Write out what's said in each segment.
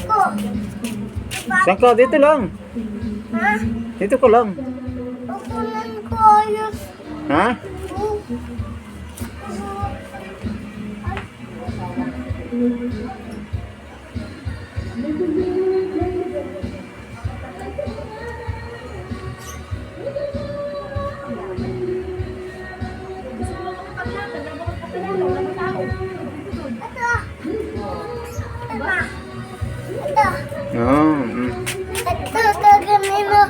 Ko. Saan ka? Dito lang. Ha? Dito ko lang. Kukunan ko ayos. Ha? Ito. Ito. Ito. Oo. Ito, ganito.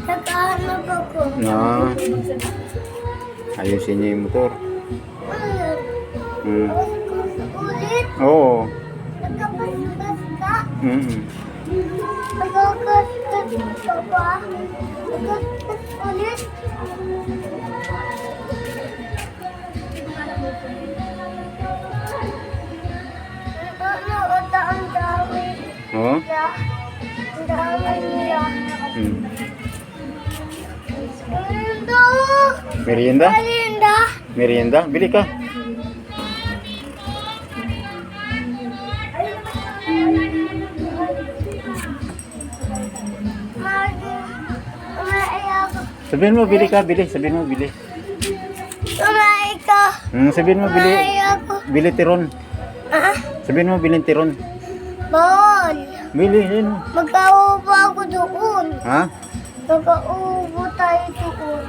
Naghahanap ako. Na. Ayusin niyo yung motor. Hmm. Ulit. Oo. Nagkapaspas ka. Nagkapaspas ka ba? Nagkapaspas ulit. Ano, ang dami. Oo. Ang dami niya. Merienda! Merienda? Merienda! Merienda? Bili ka. Kumain ako. Sabihin mo, bili ka. Bili. Sabihin mo, bili. Kumain ka. Sabihin mo, bili. Kumain ako. Bili tiron. Ah? Sabihin mo, bilhin tiron. Bawal. Bili, yun. Magkaupo ako doon. Ha? Magkaupo tayo doon.